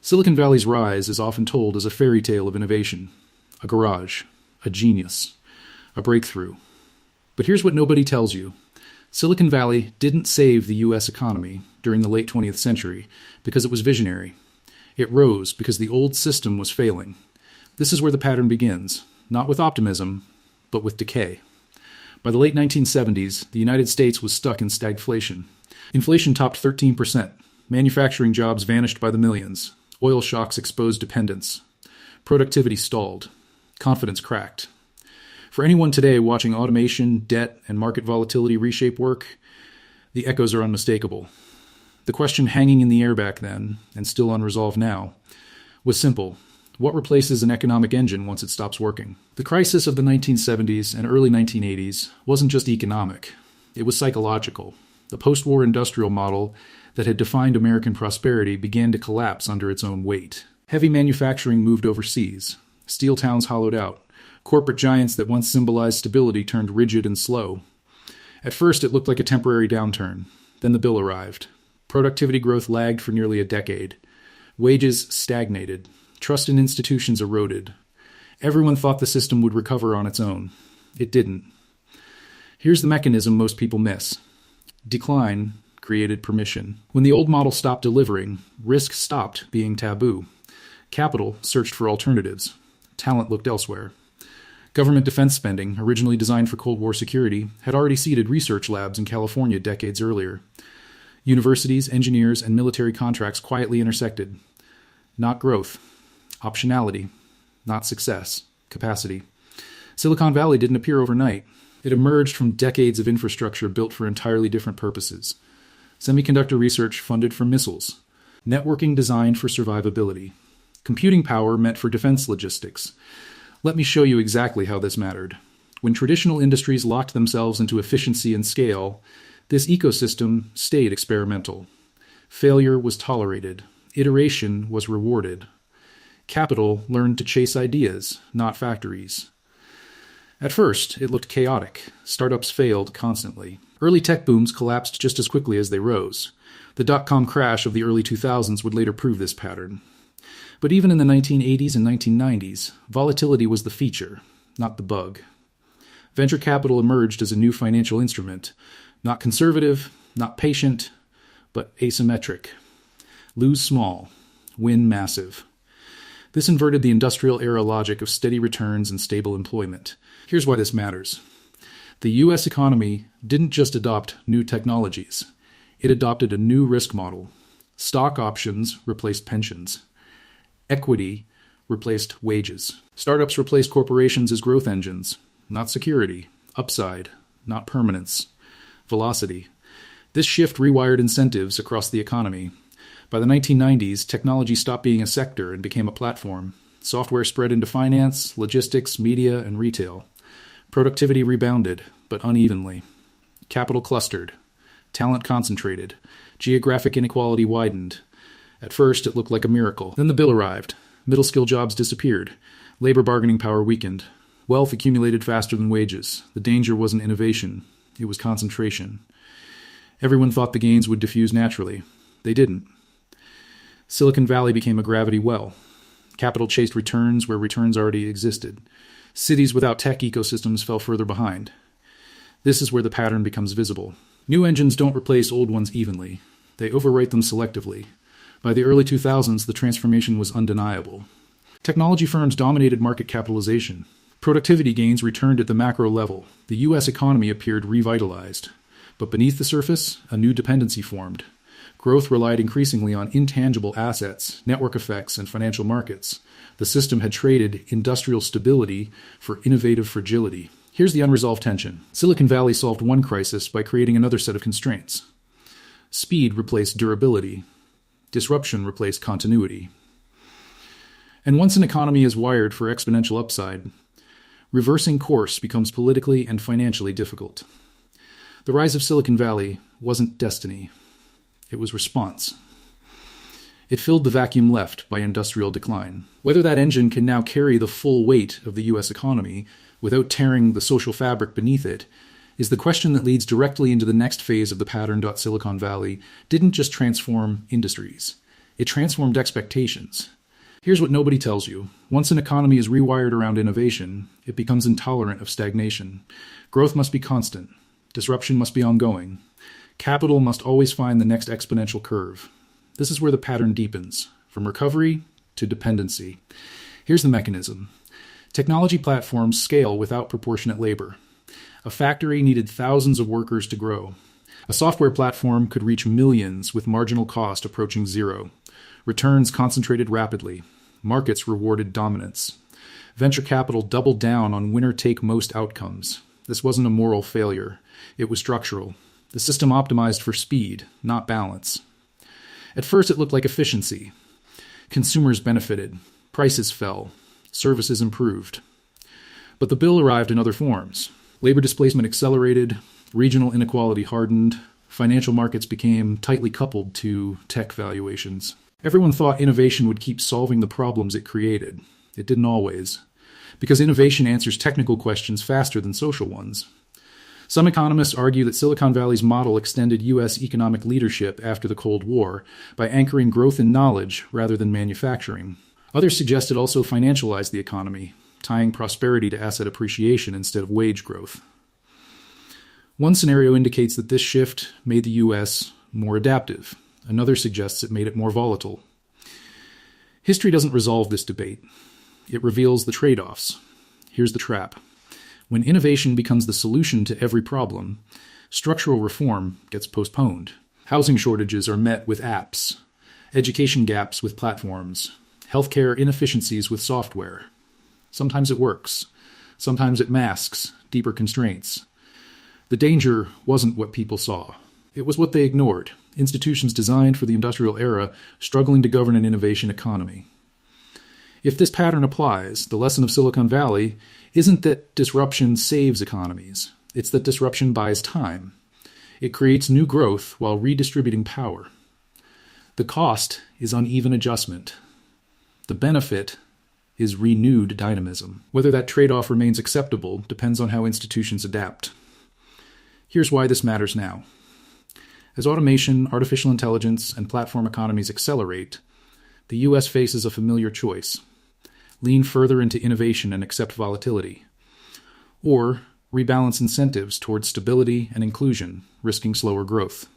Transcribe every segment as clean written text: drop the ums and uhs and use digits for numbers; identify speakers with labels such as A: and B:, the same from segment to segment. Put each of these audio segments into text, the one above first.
A: Silicon Valley's rise is often told as a fairy tale of innovation, a garage, a genius, a breakthrough. But here's what nobody tells you. Silicon Valley didn't save the U.S. economy during the late 20th century because it was visionary. It rose because the old system was failing. This is where the pattern begins, not with optimism, but with decay. By the late 1970s, the United States was stuck in stagflation. Inflation topped 13%. Manufacturing jobs vanished by the millions. Oil shocks exposed dependence. Productivity stalled. Confidence cracked. For anyone today watching automation, debt, and market volatility reshape work, the echoes are unmistakable. The question hanging in the air back then, and still unresolved now, was simple. What replaces an economic engine once it stops working? The crisis of the 1970s and early 1980s wasn't just economic. It was psychological. The post-war industrial model that had defined American prosperity began to collapse under its own weight. Heavy manufacturing moved overseas. Steel towns hollowed out. Corporate giants that once symbolized stability turned rigid and slow. At first, it looked like a temporary downturn. Then the bill arrived. Productivity growth lagged for nearly a decade. Wages stagnated. Trust in institutions eroded. Everyone thought the system would recover on its own. It didn't. Here's the mechanism most people miss. Decline created permission. When the old model stopped delivering, risk stopped being taboo. Capital searched for alternatives. Talent looked elsewhere. Government defense spending, originally designed for Cold War security, had already seeded research labs in California decades earlier. Universities, engineers, and military contracts quietly intersected. Not growth. Optionality. Not success. Capacity. Silicon Valley didn't appear overnight. It emerged from decades of infrastructure built for entirely different purposes. Semiconductor research funded for missiles. Networking designed for survivability. Computing power meant for defense logistics. Let me show you exactly how this mattered. When traditional industries locked themselves into efficiency and scale, this ecosystem stayed experimental. Failure was tolerated. Iteration was rewarded. Capital learned to chase ideas, not factories. At first, it looked chaotic. Startups failed constantly. Early tech booms collapsed just as quickly as they rose. The dot-com crash of the early 2000s would later prove this pattern. But even in the 1980s and 1990s, volatility was the feature, not the bug. Venture capital emerged as a new financial instrument, not conservative, not patient, but asymmetric. Lose small, win massive. This inverted the industrial era logic of steady returns and stable employment. Here's why this matters. The U.S. economy didn't just adopt new technologies. It adopted a new risk model. Stock options replaced pensions. Equity replaced wages. Startups replaced corporations as growth engines, not security. Upside, not permanence. Velocity. This shift rewired incentives across the economy. By the 1990s, technology stopped being a sector and became a platform. Software spread into finance, logistics, media, and retail. Productivity rebounded, but unevenly. Capital clustered. Talent concentrated. Geographic inequality widened. At first, it looked like a miracle. Then the bill arrived. Middle-skill jobs disappeared. Labor bargaining power weakened. Wealth accumulated faster than wages. The danger wasn't innovation. It was concentration. Everyone thought the gains would diffuse naturally. They didn't. Silicon Valley became a gravity well. Capital chased returns where returns already existed. Cities without tech ecosystems fell further behind. This is where the pattern becomes visible. New engines don't replace old ones evenly. They overwrite them selectively. By the early 2000s, the transformation was undeniable. Technology firms dominated market capitalization. Productivity gains returned at the macro level. The U.S. economy appeared revitalized. But beneath the surface, a new dependency formed. Growth relied increasingly on intangible assets, network effects, and financial markets. The system had traded industrial stability for innovative fragility. Here's the unresolved tension. Silicon Valley solved one crisis by creating another set of constraints. Speed replaced durability. Disruption replaced continuity. And once an economy is wired for exponential upside, reversing course becomes politically and financially difficult. The rise of Silicon Valley wasn't destiny. It was response. It filled the vacuum left by industrial decline. Whether that engine can now carry the full weight of the U.S. economy without tearing the social fabric beneath it is the question that leads directly into the next phase of the pattern. Silicon Valley didn't just transform industries. It transformed expectations. Here's what nobody tells you. Once an economy is rewired around innovation, it becomes intolerant of stagnation. Growth must be constant. Disruption must be ongoing. Capital must always find the next exponential curve. This is where the pattern deepens, from recovery to dependency. Here's the mechanism. Technology platforms scale without proportionate labor. A factory needed thousands of workers to grow. A software platform could reach millions with marginal cost approaching zero. Returns concentrated rapidly. Markets rewarded dominance. Venture capital doubled down on winner-take-most outcomes. This wasn't a moral failure. It was structural. The system optimized for speed, not balance. At first, it looked like efficiency. Consumers benefited. Prices fell. Services improved. But the bill arrived in other forms. Labor displacement accelerated. Regional inequality hardened. Financial markets became tightly coupled to tech valuations. Everyone thought innovation would keep solving the problems it created. It didn't always. Because innovation answers technical questions faster than social ones. Some economists argue that Silicon Valley's model extended U.S. economic leadership after the Cold War by anchoring growth in knowledge rather than manufacturing. Others suggest it also financialized the economy, tying prosperity to asset appreciation instead of wage growth. One scenario indicates that this shift made the U.S. more adaptive. Another suggests it made it more volatile. History doesn't resolve this debate. It reveals the trade-offs. Here's the trap. When innovation becomes the solution to every problem, structural reform gets postponed. Housing shortages are met with apps, education gaps with platforms, healthcare inefficiencies with software. Sometimes it works. Sometimes it masks deeper constraints. The danger wasn't what people saw. It was what they ignored. Institutions designed for the industrial era struggling to govern an innovation economy. If this pattern applies, the lesson of Silicon Valley isn't that disruption saves economies. It's that disruption buys time. It creates new growth while redistributing power. The cost is uneven adjustment. The benefit is renewed dynamism. Whether that trade-off remains acceptable depends on how institutions adapt. Here's why this matters now. As automation, artificial intelligence, and platform economies accelerate, the U.S. faces a familiar choice. Lean further into innovation and accept volatility. Or rebalance incentives towards stability and inclusion, risking slower growth.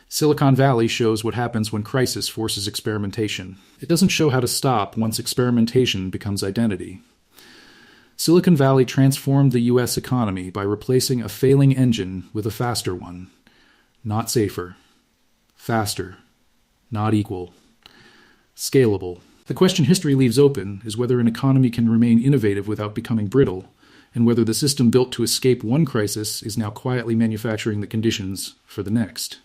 A: Silicon Valley shows what happens when crisis forces experimentation. It doesn't show how to stop once experimentation becomes identity. Silicon Valley transformed the U.S. economy by replacing a failing engine with a faster one. Not safer. Faster. Not equal. Scalable. The question history leaves open is whether an economy can remain innovative without becoming brittle, and whether the system built to escape one crisis is now quietly manufacturing the conditions for the next.